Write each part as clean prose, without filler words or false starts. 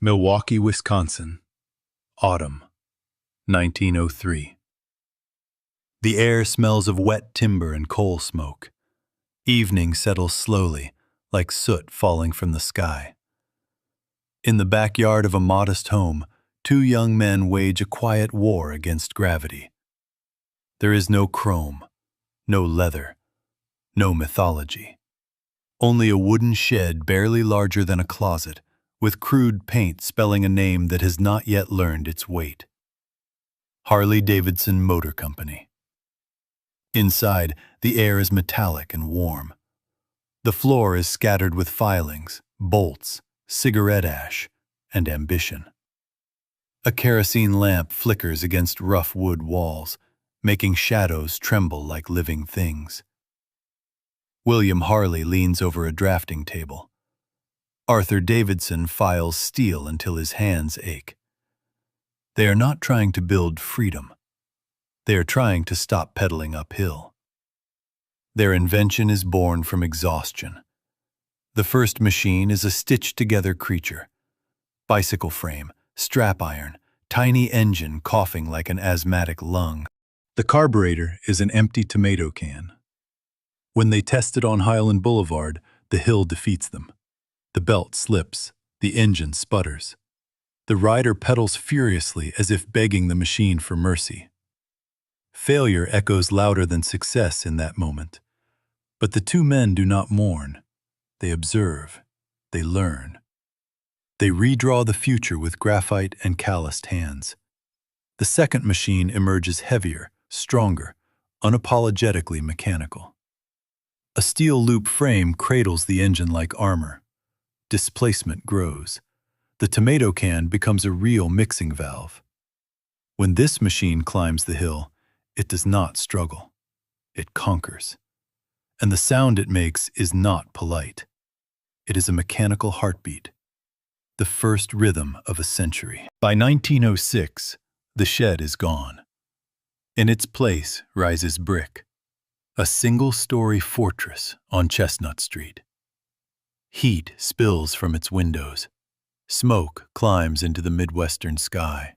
Milwaukee, Wisconsin, autumn, 1903. The air smells of wet timber and coal smoke. Evening settles slowly, like soot falling from the sky. In the backyard of a modest home, two young men wage a quiet war against gravity. There is no chrome, no leather, no mythology. Only a wooden shed barely larger than a closet, with crude paint spelling a name that has not yet learned its weight. Harley Davidson Motor Company. Inside, the air is metallic and warm. The floor is scattered with filings, bolts, cigarette ash, and ambition. A kerosene lamp flickers against rough wood walls, making shadows tremble like living things. William Harley leans over a drafting table. Arthur Davidson files steel until his hands ache. They are not trying to build freedom. They are trying to stop pedaling uphill. Their invention is born from exhaustion. The first machine is a stitched-together creature. Bicycle frame, strap iron, tiny engine coughing like an asthmatic lung. The carburetor is an empty tomato can. When they test it on Highland Boulevard, the hill defeats them. The belt slips, the engine sputters. The rider pedals furiously as if begging the machine for mercy. Failure echoes louder than success in that moment. But the two men do not mourn. They observe. They learn. They redraw the future with graphite and calloused hands. The second machine emerges heavier, stronger, unapologetically mechanical. A steel loop frame cradles the engine like armor. Displacement grows. The tomato can becomes a real mixing valve. When this machine climbs the hill, it does not struggle. It conquers. And the sound it makes is not polite. It is a mechanical heartbeat. The first rhythm of a century. By 1906, the shed is gone. In its place rises brick, a single-story fortress on Chestnut Street. Heat spills from its windows. Smoke climbs into the Midwestern sky.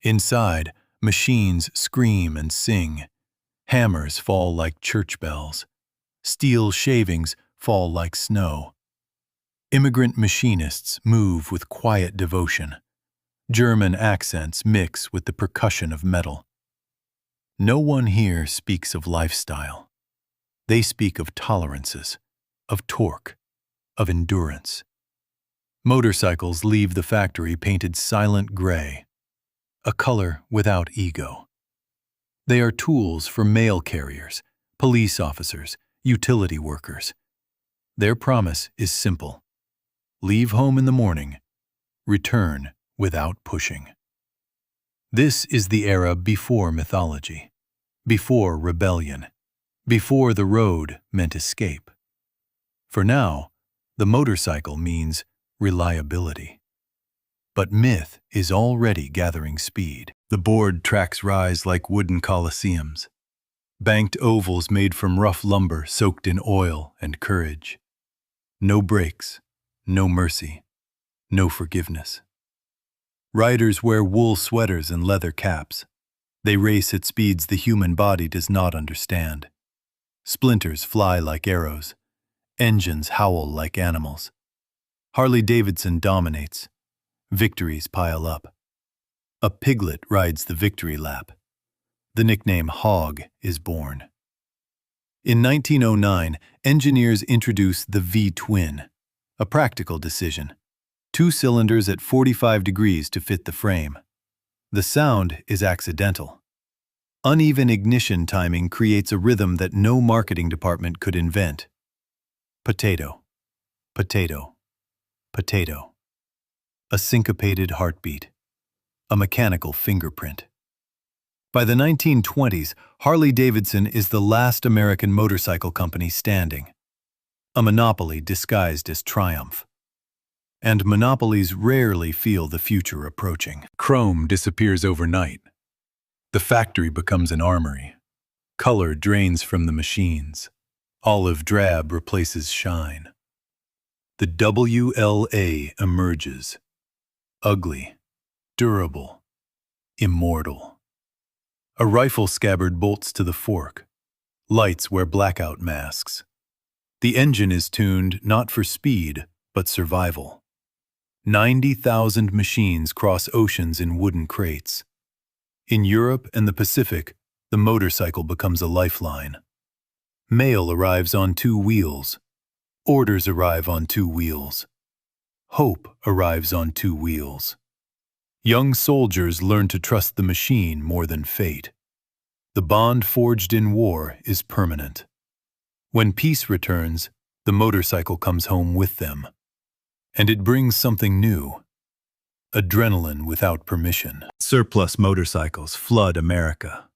Inside, machines scream and sing. Hammers fall like church bells. Steel shavings fall like snow. Immigrant machinists move with quiet devotion. German accents mix with the percussion of metal. No one here speaks of lifestyle. They speak of tolerances, of torque, of endurance. Motorcycles leave the factory painted silent gray, a color without ego. They are tools for mail carriers, police officers, utility workers. Their promise is simple. Leave home in the morning, return without pushing. This is the era before mythology, before rebellion, before the road meant escape. For now, the motorcycle means reliability. But myth is already gathering speed. The board tracks rise like wooden coliseums, banked ovals made from rough lumber soaked in oil and courage. No brakes, no mercy, no forgiveness. Riders wear wool sweaters and leather caps. They race at speeds the human body does not understand. Splinters fly like arrows. Engines howl like animals. Harley Davidson dominates. Victories pile up. A piglet rides the victory lap. The nickname Hog is born. In 1909, engineers introduced the V-twin, a practical decision. 2 cylinders at 45 degrees to fit the frame. The sound is accidental. Uneven ignition timing creates a rhythm that no marketing department could invent. Potato, potato, potato. A syncopated heartbeat. A mechanical fingerprint. By the 1920s, Harley Davidson is the last American motorcycle company standing. A monopoly disguised as triumph. And monopolies rarely feel the future approaching. Chrome disappears overnight. The factory becomes an armory. Color drains from the machines. Olive drab replaces shine. The WLA emerges. ugly, durable, immortal. A rifle scabbard bolts to the fork. Lights wear blackout masks. The engine is tuned not for speed, but survival. 90,000 machines cross oceans in wooden crates. In Europe and the Pacific, the motorcycle becomes a lifeline. Mail arrives on 2 wheels. Orders arrive on 2 wheels. Hope arrives on 2 wheels. Young soldiers learn to trust the machine more than fate. The bond forged in war is permanent. When peace returns, the motorcycle comes home with them. And it brings something new. Adrenaline without permission. Surplus motorcycles flood America.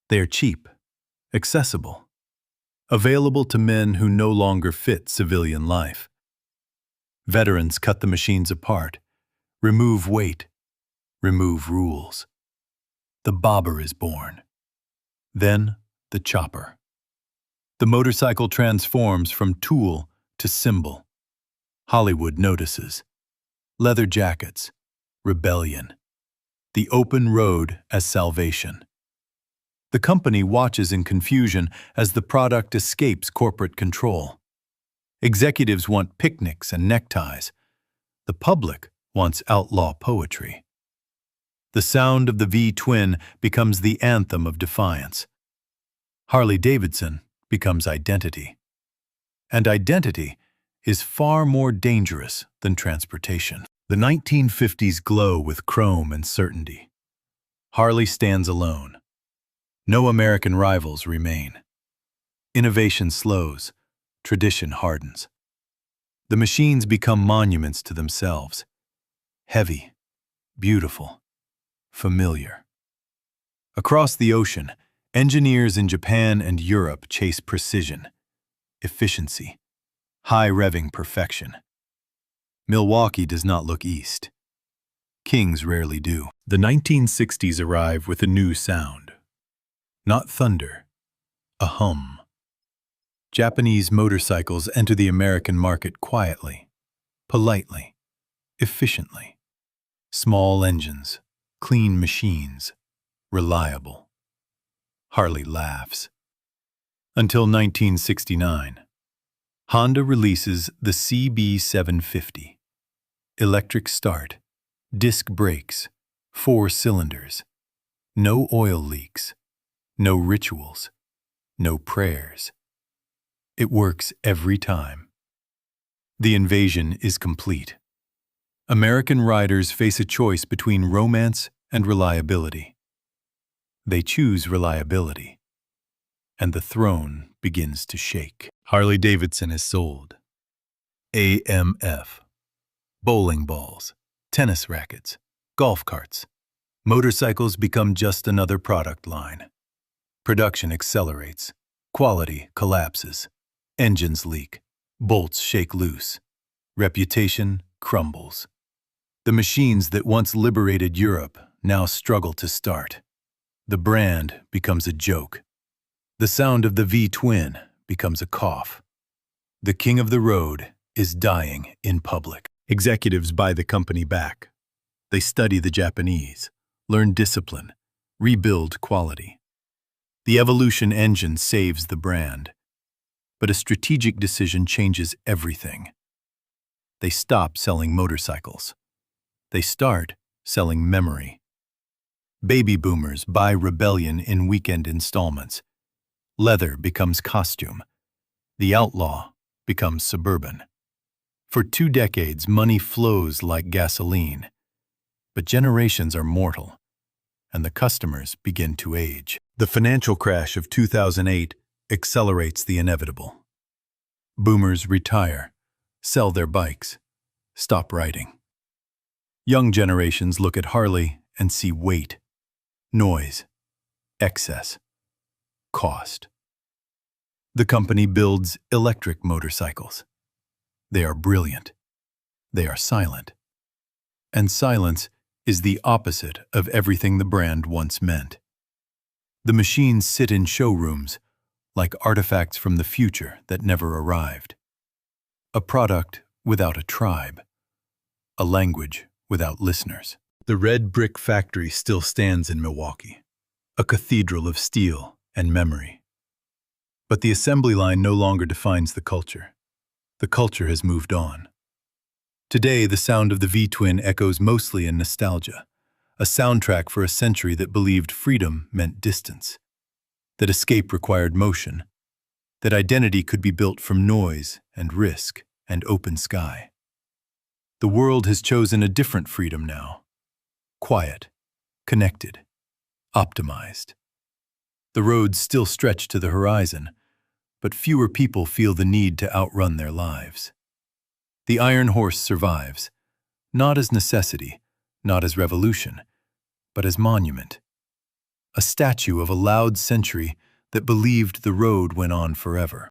They are cheap, accessible, available to men who no longer fit civilian life. Veterans cut the machines apart, remove weight, remove rules. The bobber is born. Then the chopper. The motorcycle transforms from tool to symbol. Hollywood notices. Leather jackets, rebellion. The open road as salvation. The company watches in confusion as the product escapes corporate control. Executives want picnics and neckties. The public wants outlaw poetry. The sound of the V-twin becomes the anthem of defiance. Harley Davidson becomes identity. And identity is far more dangerous than transportation. The 1950s glow with chrome and certainty. Harley stands alone. No American rivals remain. Innovation slows, tradition hardens. The machines become monuments to themselves. Heavy, beautiful, familiar. Across the ocean, engineers in Japan and Europe chase precision, efficiency, high-revving perfection. Milwaukee does not look east. Kings rarely do. The 1960s arrive with a new sound. Not thunder, a hum. Japanese motorcycles enter the American market quietly, politely, efficiently. Small engines, clean machines, reliable. Harley laughs. Until 1969. Honda releases the CB750. Electric start, disc brakes, 4 cylinders. No oil leaks, no rituals, no prayers. It works every time. The invasion is complete. American riders face a choice between romance and reliability. They choose reliability, and the throne begins to shake. Harley Davidson is sold. AMF. Bowling balls, tennis rackets, golf carts. Motorcycles become just another product line. Production accelerates. Quality collapses. Engines leak. Bolts shake loose. Reputation crumbles. The machines that once liberated Europe now struggle to start. The brand becomes a joke. The sound of the V-twin becomes a cough. The king of the road is dying in public. Executives buy the company back. They study the Japanese, learn discipline, rebuild quality. The evolution engine saves the brand. But a strategic decision changes everything. They stop selling motorcycles. They start selling memory. Baby boomers buy rebellion in weekend installments. Leather becomes costume. The outlaw becomes suburban. For 2 decades, money flows like gasoline. But generations are mortal, and the customers begin to age. The financial crash of 2008 accelerates the inevitable. Boomers retire, sell their bikes, stop riding. Young generations look at Harley and see weight, noise, excess, cost. The company builds electric motorcycles. They are brilliant. They are silent. And silence is the opposite of everything the brand once meant. The machines sit in showrooms like artifacts from the future that never arrived. A product without a tribe. A language without listeners. The red brick factory still stands in Milwaukee, a cathedral of steel and memory. But the assembly line no longer defines the culture. The culture has moved on. Today, the sound of the V-twin echoes mostly in nostalgia, a soundtrack for a century that believed freedom meant distance, that escape required motion, that identity could be built from noise and risk and open sky. The world has chosen a different freedom now. Quiet, connected, optimized. The roads still stretch to the horizon, but fewer people feel the need to outrun their lives. The iron horse survives, not as necessity, not as revolution, but as monument. A statue of a loud century that believed the road went on forever.